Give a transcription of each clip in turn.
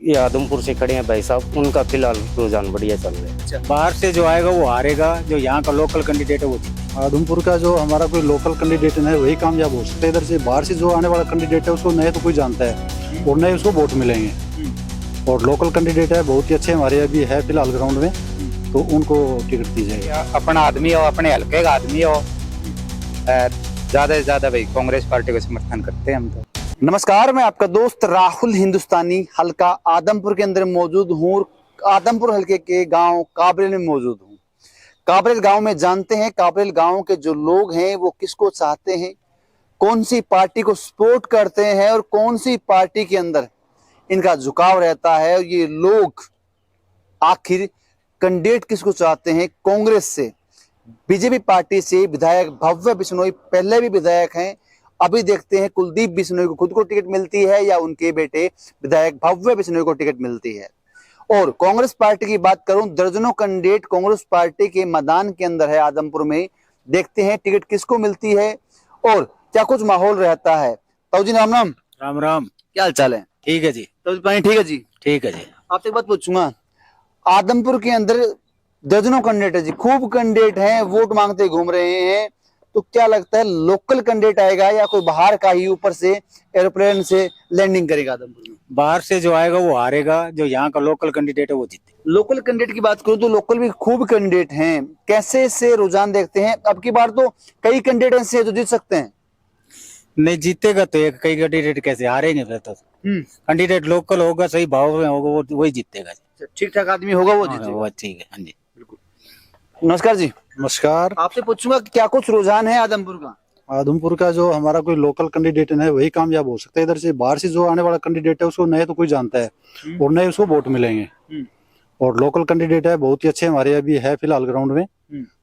ये आदमपुर से खड़े हैं भाई साहब, उनका फिलहाल रुझान बढ़िया चल रहा है। अच्छा, बाहर से जो आएगा वो हारेगा, जो यहाँ का लोकल कैंडिडेट है वो आदमपुर का जो हमारा कोई लोकल कैंडिडेट है वही कामयाब हो सकता है। इधर से बाहर से जो आने वाला कैंडिडेट है उसको नए तो कोई जानता है और नए उसको वोट मिलेंगे। और लोकल कैंडिडेट है बहुत ही अच्छे हमारे अभी है फिलहाल ग्राउंड में, तो उनको टिकट दी जाएगी। अपना आदमी हो, अपने हल्के का आदमी हो, ज्यादा से ज्यादा भाई कांग्रेस पार्टी को समर्थन करते हैं हम तो। नमस्कार, मैं आपका दोस्त राहुल हिंदुस्तानी हल्का आदमपुर के अंदर मौजूद हूँ। आदमपुर हल्के के गांव काबरेल में मौजूद हूँ। काबरेल गांव में जानते हैं काबरेल गांव के जो लोग हैं वो किसको चाहते हैं, कौन सी पार्टी को सपोर्ट करते हैं और कौन सी पार्टी के अंदर इनका झुकाव रहता है। और ये लोग आखिर कैंडिडेट किसको चाहते हैं। कांग्रेस से, बीजेपी पार्टी से विधायक भव्य बिश्नोई पहले भी विधायक हैं। अभी देखते हैं कुलदीप बिश्नोई को खुद को टिकट मिलती है या उनके बेटे विधायक भव्य बिश्नोई को टिकट मिलती है। और कांग्रेस पार्टी की बात करूं, दर्जनों कैंडिडेट कांग्रेस पार्टी के मैदान के अंदर है आदमपुर में। देखते हैं टिकट किसको मिलती है और क्या कुछ माहौल रहता है। ताऊ जी राम राम। राम राम। क्या हाल चाल है? ठीक है जी, तो ठीक है जी। ठीक है जी। आपसे एक बात पूछूंगा, आदमपुर के अंदर दर्जनों कैंडिडेट है जी, खूब कैंडिडेट हैं, वोट मांगते घूम रहे हैं, तो क्या लगता है लोकल कैंडिडेट आएगा या कोई बाहर का ही ऊपर से एरोप्लेन से लैंडिंग करेगा आदमपुर में? बाहर से जो आएगा वो हारेगा, जो यहाँ का लोकल कैंडिडेट है वो जीते। लोकल कैंडिडेट की बात करूं तो लोकल भी खूब कैंडिडेट हैं। कैसे से रुझान देखते हैं? अब की बार तो कई कैंडिडेट ऐसे हैं जो जीत सकते हैं। नहीं जीतेगा तो एक, कई कैंडिडेट कैसे हारेंगे फिर तो। कैंडिडेट लोकल होगा, सही भाव में होगा, वो वही जीतेगा। ठीक ठाक आदमी होगा वो हाँ, जीतेगा। वो ठीक है। हाँ जी, नमस्कार जी। नमस्कार। आपसे पूछूंगा कि क्या कुछ रुझान है आदमपुर का? आदमपुर का जो हमारा कोई लोकल कैंडिडेट है वही कामयाब हो सकता है। इधर से बाहर से जो आने वाला कैंडिडेट है उसको नए तो कोई जानता है और नए उसको वोट मिलेंगे। और लोकल कैंडिडेट है बहुत ही अच्छे हमारे अभी है फिलहाल ग्राउंड में,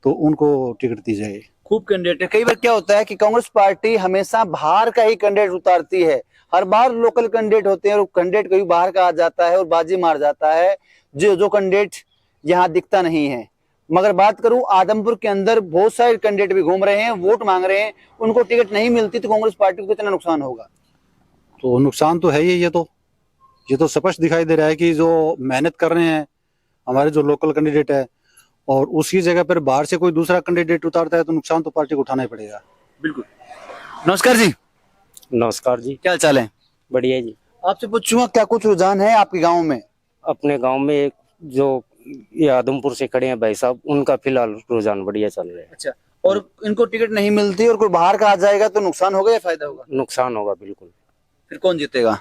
तो उनको टिकट दी जाएगी। खूब कैंडिडेट है। कई बार क्या होता है कि कांग्रेस पार्टी हमेशा बाहर का ही कैंडिडेट उतारती है। हर बार लोकल कैंडिडेट होते हैं और कैंडिडेट कभी बाहर का आ जाता है और बाजी मार जाता है, जो कैंडिडेट यहाँ दिखता नहीं है। मगर बात करूं आदमपुर के अंदर बहुत सारे कैंडिडेट भी घूम रहे हैं, वोट मांग रहे हैं, उनको टिकट नहीं मिलती, तो कांग्रेस पार्टी को कितना नुकसान होगा? तो नुकसान तो है ही। ये तो स्पष्ट दिखाई दे रहा है कि जो मेहनत कर रहे हैं हमारे जो लोकल कैंडिडेट है और उसकी जगह पर बाहर से कोई दूसरा कैंडिडेट उतारता है तो नुकसान तो पार्टी को उठाना ही पड़ेगा। बिल्कुल। नमस्कार जी। नमस्कार जी। क्या चाल है? बढ़िया जी। आपसे पूछूंगा क्या कुछ रुझान है आपके गाँव में? अपने गांव में एक जो ये आदमपुर से खड़े हैं भाई साहब, उनका फिलहाल रुझान बढ़िया चल रहा है। अच्छा, और इनको टिकट नहीं मिलती और कोई बाहर का आ जाएगा तो नुकसान होगा या फायदा होगा? नुकसान होगा बिल्कुल। फिर कौन जीतेगा?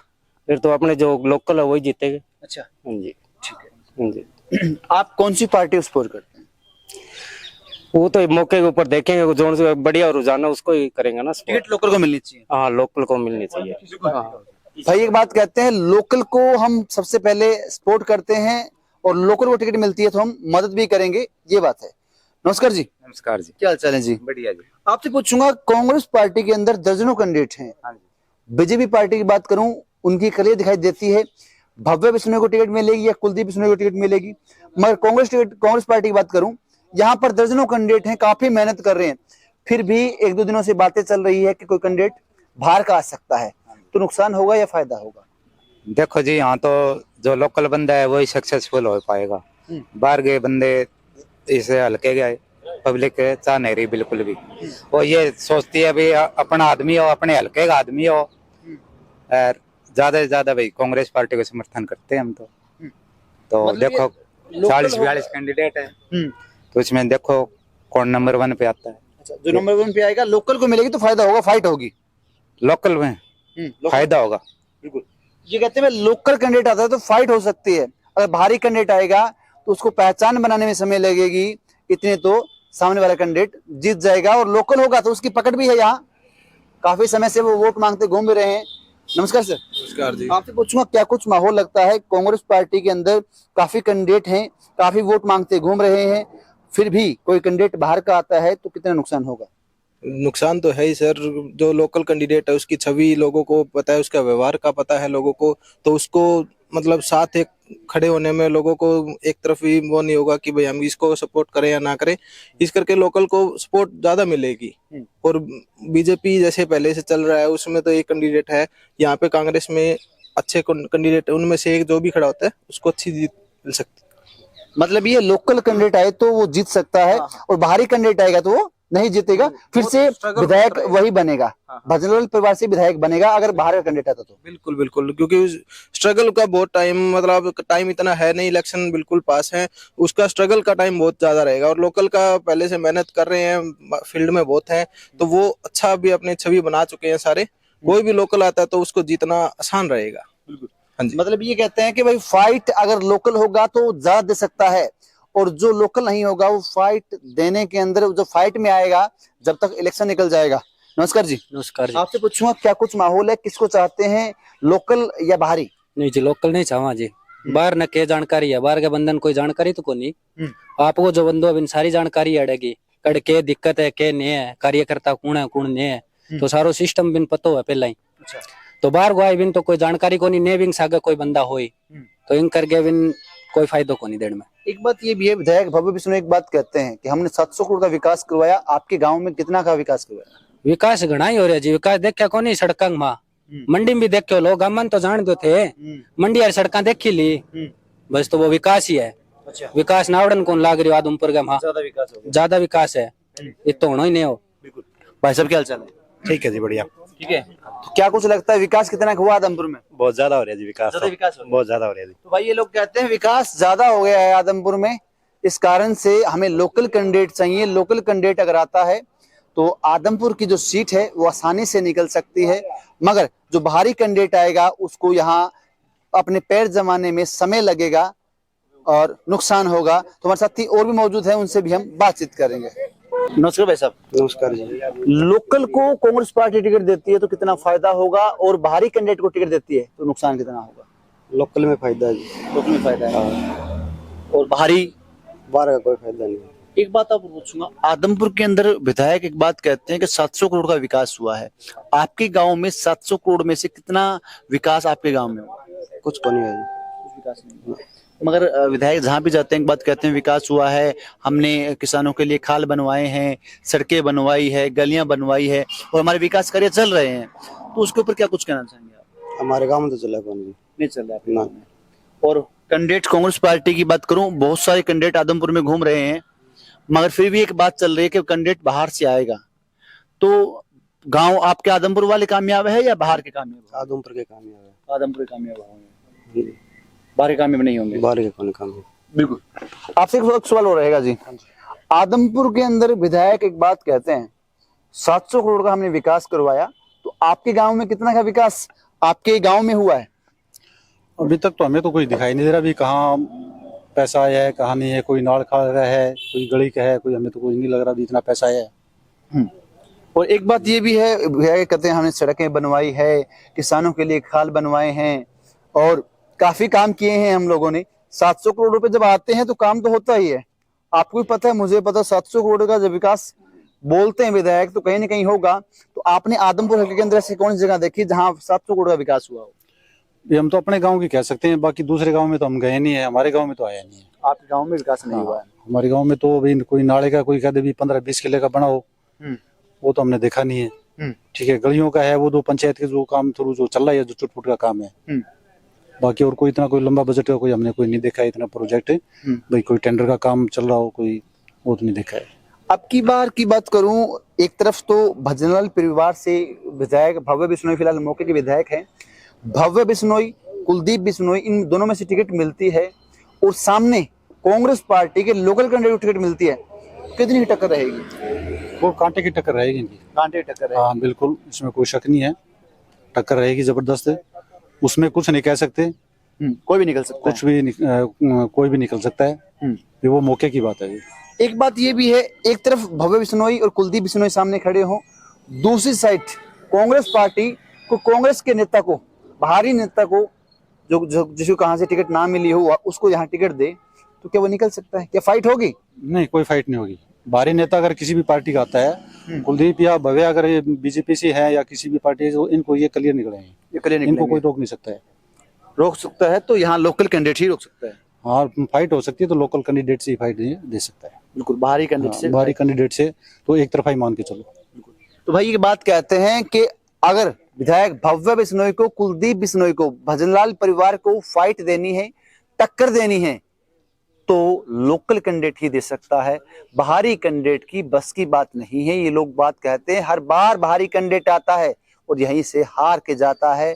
फिर तो अपने जो लोकल है वही जीतेंगे। अच्छा, हाँ जी, ठीक है। हाँ जी। आप कौन सी पार्टी सपोर्ट करते हैं? वो तो मौके के ऊपर देखेंगे, जो से बढ़िया रुझान है उसको ही करेंगे ना। टिकट लोकल को मिलनी चाहिए। हाँ, लोकल को मिलनी चाहिए। हाँ। भाई एक बात कहते हैं, लोकल को हम सबसे पहले सपोर्ट करते हैं और लोकल को टिकट मिलती है तो हम मदद भी करेंगे, ये बात है। नमस्कार जी। नमस्कार जी। क्या हाल चाल है जी? बढ़िया जी। आपसे पूछूंगा, कांग्रेस पार्टी के अंदर दर्जनों कैंडिडेट हैं। हाँ जी। बीजेपी पार्टी की बात करूं, उनकी कलियां दिखाई देती है। भव्य बिश्नोई को टिकट मिलेगी या कुलदीप बिश्नोई को टिकट मिलेगी। मगर कांग्रेस पार्टी की बात करूं, यहाँ पर दर्जनों कैंडिडेट हैं, काफी मेहनत कर रहे हैं, फिर भी एक दो दिनों से बातें चल रही है कि कोई कैंडिडेट बाहर का आ सकता है, तो नुकसान होगा या फायदा होगा? देखो जी, यहाँ तो जो लोकल बंदा है वही सक्सेसफुल हो पाएगा। बाहर गए बंदे इसे हल्के गए, पब्लिक चाह नहीं रही बिल्कुल भी। वो ये सोचती है भाई अपना आदमी हो, अपने हल्के का आदमी हो, और ज्यादा से ज्यादा भाई कांग्रेस पार्टी को समर्थन करते हैं हम तो। मतलब देखो ये 40-42 कैंडिडेट है, तो इसमें देखो कौन नंबर 1 पे आता है। अच्छा, जो नंबर 1 पे आएगा लोकल को मिलेगी तो फायदा होगा, फाइट होगी लोकल में फायदा होगा। बिल्कुल। ये कहते हैं लोकल कैंडिडेट आता है तो फाइट हो सकती है, अगर भारी कैंडिडेट आएगा तो उसको पहचान बनाने में समय लगेगी, इतने तो सामने वाला कैंडिडेट जीत जाएगा। और लोकल होगा तो उसकी पकड़ भी है, यहाँ काफी समय से वो वोट मांगते घूम भी रहे हैं। नमस्कार सर। नमस्कार जी। आपसे पूछूंगा क्या कुछ माहौल लगता है? कांग्रेस पार्टी के अंदर काफी कैंडिडेट हैं, काफी वोट मांगते घूम रहे हैं, फिर भी कोई कैंडिडेट बाहर का आता है तो कितना नुकसान होगा? नुकसान तो है ही सर। जो लोकल कैंडिडेट है उसकी छवि लोगों को पता है, उसका व्यवहार का पता है लोगों को, तो उसको मतलब साथ एक खड़े होने में लोगों को एक तरफ ही वो नहीं होगा कि भाई हम इसको सपोर्ट करें या ना करें। इस करके लोकल को सपोर्ट ज्यादा मिलेगी। और बीजेपी जैसे पहले से चल रहा है उसमें तो एक कैंडिडेट है, यहाँ पे कांग्रेस में अच्छे कैंडिडेट उनमें से एक जो भी खड़ा होता है उसको अच्छी जीत मिल सकती है। मतलब ये लोकल कैंडिडेट आए तो वो जीत सकता है और बाहरी कैंडिडेट आएगा तो वो नहीं जीतेगा, फिर से विधायक वही बनेगा, भजनलाल परिवार से विधायक बनेगा अगर बाहर का कैंडिडेट आता तो। बिल्कुल बिल्कुल, क्योंकि स्ट्रगल का बहुत टाइम, मतलब टाइम इतना है नहीं, इलेक्शन बिल्कुल पास है, उसका स्ट्रगल का टाइम बहुत ज्यादा रहेगा। और लोकल का पहले से मेहनत कर रहे हैं, फील्ड में बहुत है, तो वो अच्छा भी अपनी छवि बना चुके हैं सारे। कोई भी लोकल आता है तो उसको जीतना आसान रहेगा। हाँ जी। मतलब ये कहते हैं कि भाई फाइट अगर लोकल होगा तो ज्यादा दे सकता है, और जो लोकल नहीं होगा वो फाइट देने के अंदर, जो फाइट में आएगा जब तक इलेक्शन निकल जाएगा। नमस्कार जी। नमस्कार जी। आपसे पूछूंगा क्या कुछ माहौल है, किसको चाहते हैं, लोकल या बाहरी? नहीं जी, लोकल नहीं चाहवा जी। बाहर न के जानकारी है, बाहर के बंदन कोई जानकारी तो कोनी। आपको जो बंदो बिन सारी जानकारी अड़ेगी, कड़ के दिक्कत है के नहीं है, कार्यकर्ता कौन है कौन नहीं है, तो सारो सिस्टम बिन पतो है पहला ही। तो बाहर गवाई बिन तो कोई जानकारी कोनी, ने बिन सागे कोई बंदा होई तो इन करके बिन कोई फायदो कोनी देने में। एक बात ये भी है, विधायक भव्य बिश्नोई एक बात कहते हैं कि हमने 700 करोड़ का विकास करवाया, आपके गांव में कितना का विकास करवाया? विकास घना ही हो रहा जी। विकास देख कोनी सड़क माँ, मंडी में भी देख लोग अमन तो जान दो थे, मंडी और सड़क देखी ली बस, तो वो विकास ही है। विकास नावड़न कौन लाग रही आदमपुर का, ज्यादा विकास है, ये तो होना ही नहीं हो। भाई साहब क्या हाल चाल है? ठीक है जी, बढ़िया। ठीक है, तो क्या कुछ लगता है विकास कितना हुआ आदमपुर में? बहुत ज्यादा हो रहा है जी विकास, विकास हो बहुत ज्यादा हो रहा है जी। तो भाई ये लोग कहते हैं विकास ज्यादा हो गया है आदमपुर में, इस कारण से हमें लोकल कैंडिडेट चाहिए। लोकल कैंडिडेट अगर आता है तो आदमपुर की जो सीट है वो आसानी से निकल सकती है, मगर जो बाहरी कैंडिडेट आएगा उसको यहाँ अपने पैर जमाने में समय लगेगा और नुकसान होगा। तो हमारे साथी और भी मौजूद हैं, उनसे भी हम बातचीत करेंगे। नमस्कार भाई साहब। नमस्कार जी। लोकल को कांग्रेस पार्टी टिकट देती है तो कितना फायदा होगा, और बाहरी कैंडिडेट को टिकट देती है तो नुकसान कितना होगा? लोकल में फायदा है जी। लोकल में फायदा है और बाहरी बाहर का कोई फायदा नहीं। एक बात आप पूछूंगा, आदमपुर के अंदर विधायक एक बात कहते हैं कि 700 करोड़ का विकास हुआ है, आपके गांव में 700 करोड़ में से कितना विकास आपके गांव में हुआ? कुछ तो नहीं है जी। कुछ विकास नहीं हुआ। मगर विधायक जहां भी जाते हैं एक बात कहते हैं विकास हुआ है, हमने किसानों के लिए खाल बनवाए हैं, सड़कें बनवाई है, गलियां बनवाई है और हमारे विकास कार्य चल रहे हैं, तो उसके ऊपर क्या कुछ कहना चाहेंगे आप? हमारे गांव में तो चला कौन जी, नहीं चल रहा है ना। और कैंडिडेट कांग्रेस पार्टी की बात करूं, बहुत सारे कैंडिडेट आदमपुर में घूम रहे हैं, मगर फिर भी एक बात चल रही है कि कैंडिडेट बाहर से आएगा, तो गांव आपके आदमपुर वाले कामयाब है या बाहर के कामयाब? आदमपुर के कामयाब है। आदमपुर के कामयाब होंगे, बाहर के कामयाब नहीं होंगे। बाहर के कौन कामयाब? बिल्कुल। आपसे एक सवाल हो रहेगा जी, आदमपुर के अंदर विधायक एक बात कहते हैं 700 करोड़ का हमने विकास करवाया, तो आपके गांव में कितना का विकास आपके गांव में हुआ है? अभी तक तो हमें तो कोई दिखाई नहीं दे रहा, अभी कहाँ पैसा आया है कहाँ नहीं है, कोई नाड़ खा रहा है, कोई गली का है, कोई, हमें तो कोई नहीं लग रहा अभी इतना पैसा आया है। और एक बात ये भी है, विधायक कहते हैं हमने सड़कें बनवाई है, किसानों के लिए खाल बनवाए हैं और काफी काम किए हैं हम लोगों ने। 700 करोड़ रुपए जब आते हैं तो काम तो होता ही है, आपको भी पता है मुझे पता, 700 करोड़ का जब विकास बोलते हैं विधायक तो कहीं ना कहीं होगा। तो आपने आदमपुर हल्के के अंदर ऐसी कौन सी जगह देखी जहां 700 करोड़ का विकास हुआ हो? ये हम तो अपने गांव की कह सकते हैं, बाकी दूसरे गांव में तो हम गए नहीं है, हमारे गांव में तो आया नहीं है। आपके गांव में विकास नहीं हुआ है? हमारे गांव में तो अभी कोई नाले का कोई कहते भी 15-20 किले का बना हो, वो तो हमने देखा नहीं है। ठीक है, गलियों का है वो तो पंचायत के जो काम थ्रू जो चल रहा है, जो चुटपुट का काम है, बाकी और कोई इतना कोई लंबा बजट का कोई हमने कोई नहीं देखा है इतना प्रोजेक्ट। भाई कोई टेंडर का काम चल रहा हो कोई, वो तो नहीं देखा है। अब की बार की बात करूं, एक तरफ तो भजनलाल परिवार से विधायक भव्य बिश्नोई फिलहाल मौके के विधायक हैं, भव्य बिश्नोई, कुलदीप बिश्नोई, इन दोनों में से टिकट मिलती है और सामने कांग्रेस पार्टी के लोकल कैंडिडेट को टिकट मिलती है, कितनी टक्कर रहेगी? वो कांटे की टक्कर रहेगी इनकी। कांटे की टक्कर है। हाँ बिल्कुल, इसमें कोई शक नहीं है, टक्कर रहेगी जबरदस्त है, उसमें कुछ नहीं कह सकते। कोई भी निकल सकता कुछ भी कोई भी निकल सकता है, ये वो मौके की बात है। एक बात ये भी है, एक तरफ भव्य बिश्नोई और कुलदीप बिश्नोई सामने खड़े हो, दूसरी साइड कांग्रेस पार्टी को, कांग्रेस के नेता को, बाहरी नेता को, जो जिसको कहां से टिकट ना मिली हो उसको यहाँ टिकट दे, तो क्या वो निकल सकता है? क्या फाइट होगी? नहीं, कोई फाइट नहीं होगी। बाहरी नेता अगर किसी भी पार्टी का आता है, कुलदीप या भव्य अगर ये बीजेपी से है या किसी भी पार्टी है, तो इनको ये क्लियर निकलेंगे, इनको कोई रोक नहीं सकता है। रोक सकता है तो यहाँ लोकल कैंडिडेट ही रोक सकता है। हाँ, फाइट हो सकती है तो लोकल कैंडिडेट से ही फाइट दे सकता है। बिल्कुल, बाहरी कैंडिडेट से, बाहरी कैंडिडेट से तो एक तरफा ही मान के चलो। तो भाई ये बात कहते हैं कि अगर विधायक भव्य बिश्नोई को, कुलदीप बिश्नोई को, भजनलाल परिवार को फाइट देनी है, टक्कर देनी है, तो लोकल कैंडिडेट ही दे सकता है। बाहरी कैंडिडेट की बस की बात नहीं है। ये लोग बात कहते हैं, हर बार बाहरी कैंडिडेट आता है और यहीं से हार के जाता है।